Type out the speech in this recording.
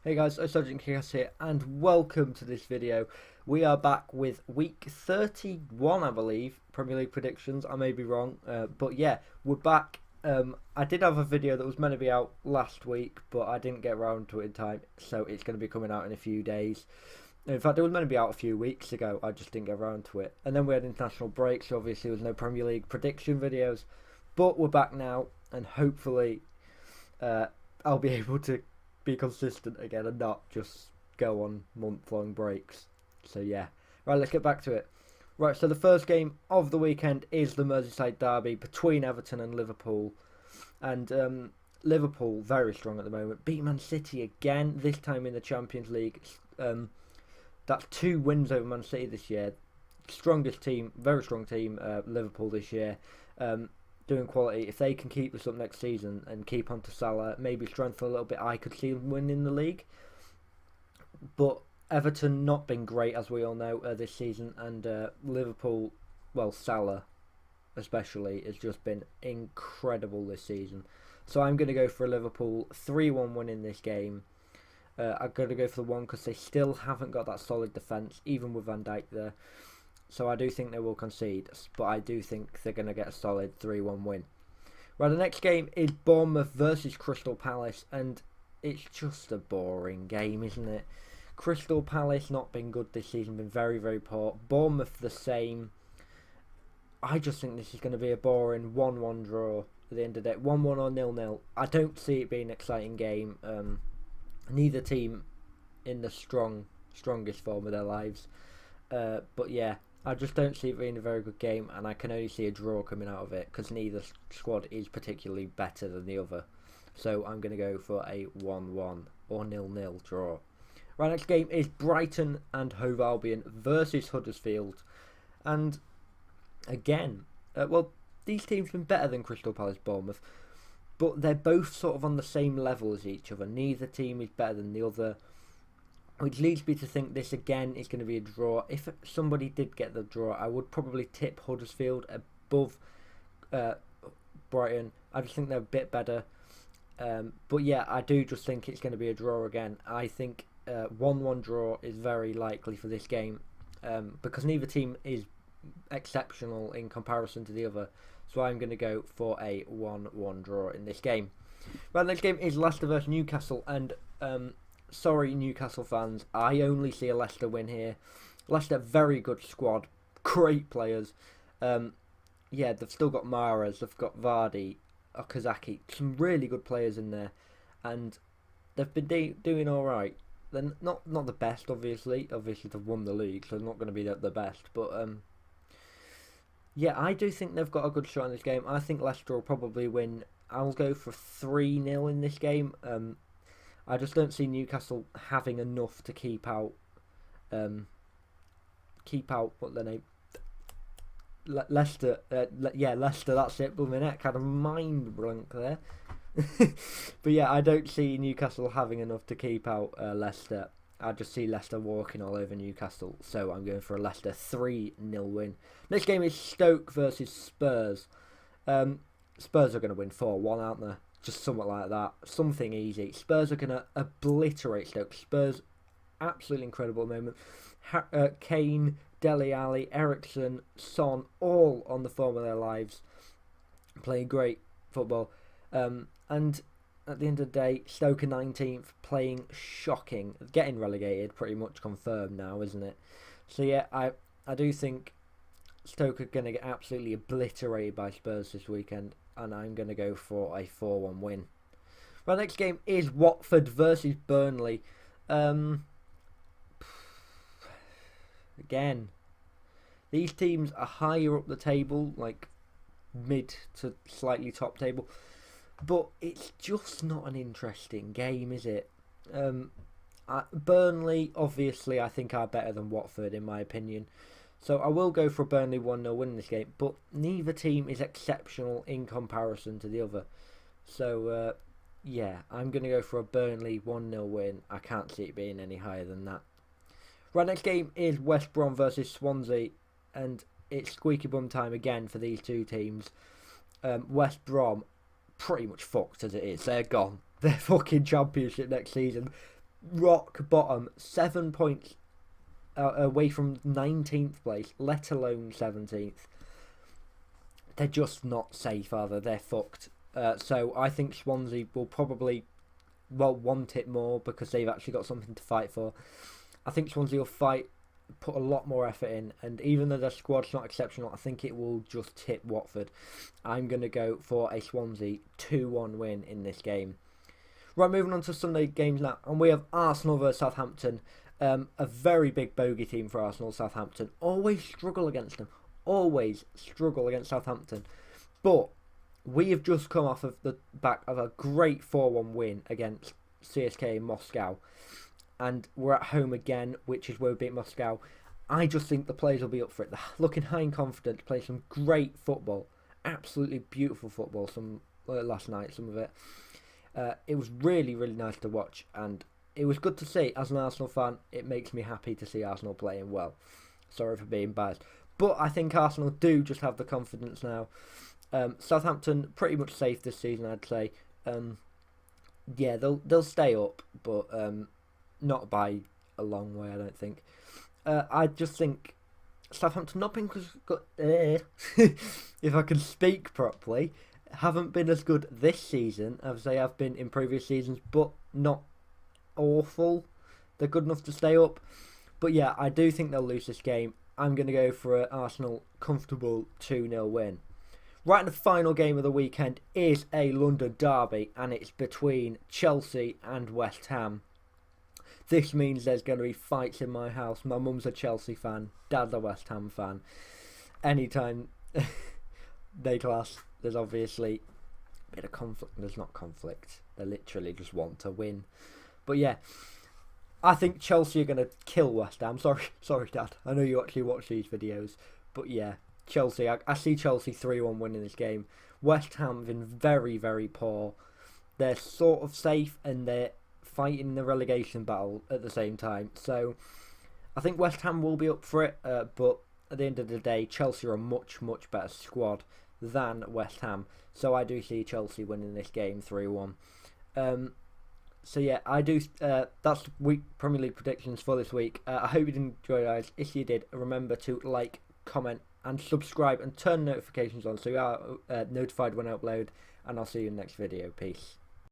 Hey guys, oSgtKickAss here, and welcome to this video. We are back with week 31, I believe, Premier League predictions. I may be wrong, but yeah, we're back. I did have a video that was meant to be out last week, but I didn't get around to it in time, so it's going to be coming out in a few days. In fact, it was meant to be out a few weeks ago, I just didn't get around to it. And then we had international breaks, so obviously there was no Premier League prediction videos, but we're back now, and hopefully I'll be able to be consistent again and not just go on month-long breaks. So yeah, right, let's get back to it. Right, so the first game of the weekend is the Merseyside derby between Everton and Liverpool, and Liverpool very strong at the moment. Beat Man City again, this time in the Champions League. That's 2 wins over Man City this year. Strongest team, very strong team, Liverpool this year. Doing quality. If they can keep this up next season and keep on to Salah, maybe strengthen a little bit, I could see them winning the league. But Everton not been great, as we all know, this season, and Liverpool, well, Salah especially, has just been incredible this season. So I'm going to go for a Liverpool 3-1 win in this game. I'm going to go for the one because they still haven't got that solid defence, even with Van Dijk there. So I do think they will concede, but I do think they're going to get a solid 3-1 win. Right, the next game is Bournemouth versus Crystal Palace, and it's just a boring game, isn't it? Crystal Palace not been good this season, been very, very poor. Bournemouth the same. I just think this is going to be a boring 1-1 draw at the end of the day. 1-1 or 0-0. I don't see it being an exciting game. Neither team in the strongest form of their lives. But yeah, I just don't see it being a very good game, and I can only see a draw coming out of it because neither squad is particularly better than the other. So I'm going to go for a 1-1 or 0-0 draw. Right, next game is Brighton and Hove Albion versus Huddersfield. And again, well, these teams have been better than Crystal Palace, Bournemouth, but they're both sort of on the same level as each other. Neither team is better than the other, which leads me to think this again is going to be a draw. If somebody did get the draw, I would probably tip Huddersfield above Brighton. I just think they're a bit better. But yeah, I do just think it's going to be a draw again. I think 1-1 draw is very likely for this game because neither team is exceptional in comparison to the other. So I'm going to go for a 1-1 draw in this game. Right, next game is Leicester versus Newcastle, and sorry, Newcastle fans, I only see a Leicester win here. Leicester, very good squad, great players. Yeah, they've still got Mahrez, they've got Vardy, Okazaki, some really good players in there, and they've been doing all right. They're not the best, obviously. Obviously, they've won the league, so they're not going to be the best. But yeah, I do think they've got a good shot in this game. I think Leicester will probably win. I'll go for 3-0 in this game. I just don't see Newcastle having enough to keep out what their name. Leicester. Yeah, Leicester. That's it. But my neck had a mind blank there. But yeah, I don't see Newcastle having enough to keep out Leicester. I just see Leicester walking all over Newcastle. So I'm going for a Leicester 3-0 win. Next game is Stoke versus Spurs. Spurs are going to win 4-1, aren't they? Just something like that. Something easy. Spurs are going to obliterate Stoke. Spurs, absolutely incredible at the moment. Kane, Dele Alli, Ericsson, Son, all on the form of their lives. Playing great football. And at the end of the day, Stoke are 19th, playing shocking. Getting relegated, pretty much confirmed now, isn't it? So yeah, I do think Stoke are going to get absolutely obliterated by Spurs this weekend, and I'm going to go for a 4-1 win. Right, next game is Watford versus Burnley. Again, these teams are higher up the table, like mid to slightly top table, but it's just not an interesting game, is it? Burnley, obviously, I think are better than Watford, in my opinion. So I will go for a Burnley 1-0 win in this game, but neither team is exceptional in comparison to the other. So, yeah, I'm going to go for a Burnley 1-0 win. I can't see it being any higher than that. Right, next game is West Brom versus Swansea, and it's squeaky bum time again for these two teams. West Brom, pretty much fucked as it is. They're gone. They're fucking championship next season. rock bottom, 7 points away from 19th place, let alone 17th. They're just not safe, are they? They're fucked. So I think Swansea will probably want it more because they've actually got something to fight for. I think Swansea will put a lot more effort in, and even though their squad's not exceptional, I think it will just tip Watford. I'm going to go for a Swansea 2-1 win in this game. Right, moving on to Sunday games now, and we have Arsenal versus Southampton. A very big bogey team for Arsenal. Southampton always struggle against them. Always struggle against Southampton. But we have just come off of the back of a great 4-1 win against CSKA Moscow. And we're at home again, which is where we beat Moscow. I just think the players will be up for it. They're looking high in confidence, play some great football. Absolutely beautiful football last night, some of it. It was really, really nice to watch. And it was good to see. As an Arsenal fan, it makes me happy to see Arsenal playing well. Sorry for being biased. But I think Arsenal do just have the confidence now. Southampton pretty much safe this season, I'd say. Yeah, they'll stay up, but not by a long way, I don't think. I just think Southampton not been good. If I can speak properly, haven't been as good this season as they have been in previous seasons, but not awful. They're good enough to stay up. But yeah, I do think they'll lose this game. I'm going to go for an Arsenal comfortable 2-0 win. Right, in the final game of the weekend is a London derby, and it's between Chelsea and West Ham. This means there's going to be fights in my house. My mum's a Chelsea fan, dad's a West Ham fan. Anytime they clash, there's obviously a bit of conflict. There's not conflict. They literally just want to win. But yeah, I think Chelsea are going to kill West Ham. Sorry, Dad. I know you actually watch these videos. But yeah, Chelsea. I see Chelsea 3-1 winning this game. West Ham have been very, very poor. They're sort of safe and they're fighting the relegation battle at the same time. So I think West Ham will be up for it. But at the end of the day, Chelsea are a much, much better squad than West Ham. So I do see Chelsea winning this game 3-1. So yeah, I do. That's week Premier League predictions for this week. I hope you did enjoy, guys. If you did, remember to like, comment, and subscribe, and turn notifications on so you are notified when I upload. And I'll see you in the next video. Peace.